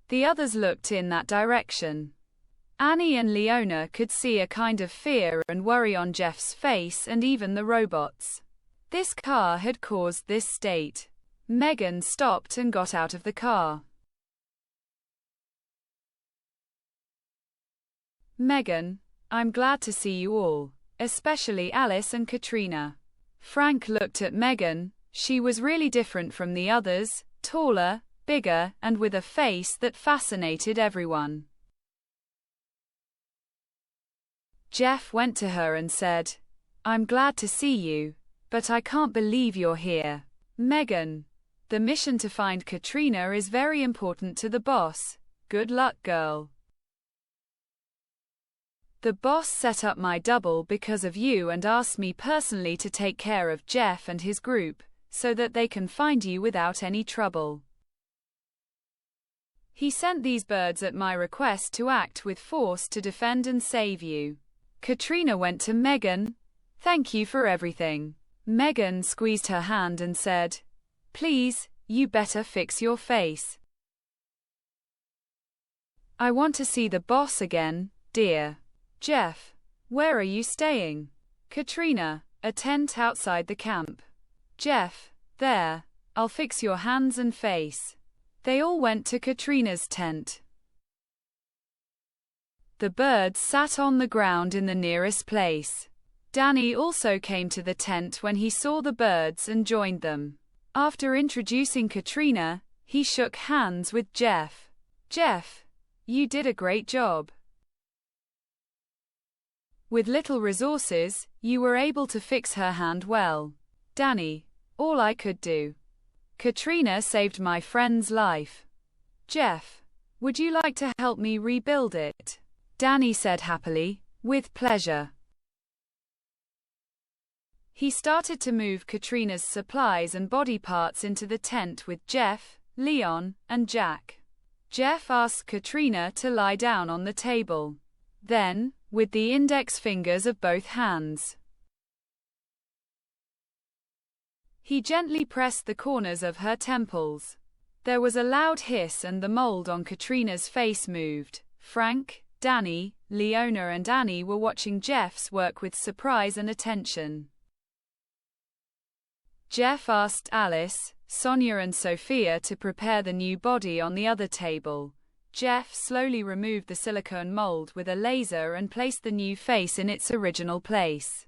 The others looked in that direction. Annie and La'ona could see a kind of fear and worry on Jeff's face and even the robots. This car had caused this state. Megán stopped and got out of the car. Megán, I'm glad to see you all, especially Alice and Katarína. Frank looked at Megán. She was really different from the others, taller, bigger, and with a face that fascinated everyone. Jeff went to her and said, I'm glad to see you, but I can't believe you're here. Megán, the mission to find Katarína is very important to the boss. Good luck, girl. The boss set up my double because of you and asked me personally to take care of Jeff and his group, so that they can find you without any trouble. He sent these birds at my request to act with force to defend and save you. Katarína went to Megán. Thank you for everything. Megán squeezed her hand and said, please, you better fix your face. I want to see the boss again, dear. Jeff, where are you staying? Katarína, a tent outside the camp. Jeff, there, I'll fix your hands and face. They all went to Katarína's tent. The birds sat on the ground in the nearest place. Danny also came to the tent when he saw the birds and joined them. After introducing Katarína, he shook hands with Jeff. Jeff, you did a great job. With little resources, you were able to fix her hand well. Danny, all I could do. Katarína saved my friend's life. Jeff, would you like to help me rebuild it? Danny said happily, with pleasure. He started to move Katarína's supplies and body parts into the tent with Jeff, Leon, and Jack. Jeff asked Katarína to lie down on the table. Then, with the index fingers of both hands, he gently pressed the corners of her temples. There was a loud hiss and the mold on Katarína's face moved. Frank, Danny, La'ona and Annie were watching Jeff's work with surprise and attention. Jeff asked Alice, Sonia and Sophia to prepare the new body on the other table. Jeff slowly removed the silicone mold with a laser and placed the new face in its original place.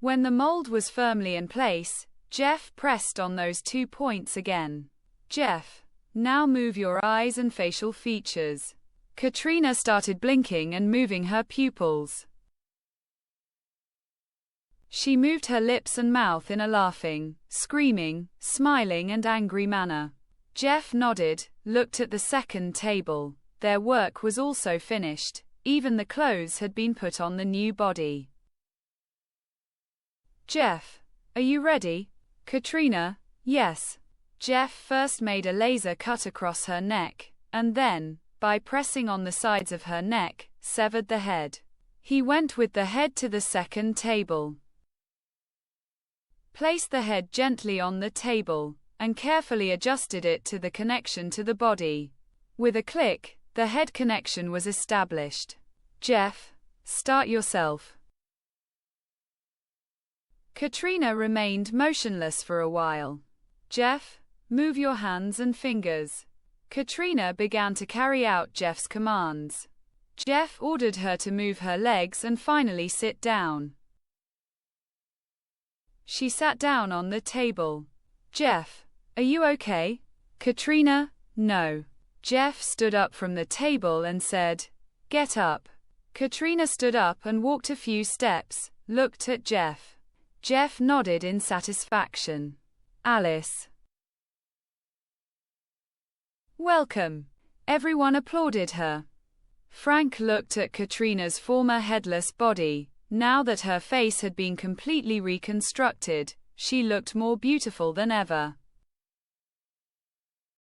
When the mold was firmly in place, Jeff pressed on those 2 points again. Jeff, now move your eyes and facial features. Katarína started blinking and moving her pupils. She moved her lips and mouth in a laughing, screaming, smiling and angry manner. Jeff nodded, looked at the second table. Their work was also finished. Even the clothes had been put on the new body. Jeff, are you ready? Katarína, yes. Jeff first made a laser cut across her neck, and then, by pressing on the sides of her neck, severed the head. He went with the head to the second table. Placed the head gently on the table, and carefully adjusted it to the connection to the body. With a click, the head connection was established. Jeff, start yourself. Katarína remained motionless for a while. Jeff, move your hands and fingers. Katarína began to carry out Jeff's commands. Jeff ordered her to move her legs and finally sit down. She sat down on the table. Jeff, are you okay? Katarína, no. Jeff stood up from the table and said, get up. Katarína stood up and walked a few steps, looked at Jeff. Jeff nodded in satisfaction. Alice. Welcome. Everyone applauded her. Frank looked at Katarína's former headless body. Now that her face had been completely reconstructed, she looked more beautiful than ever.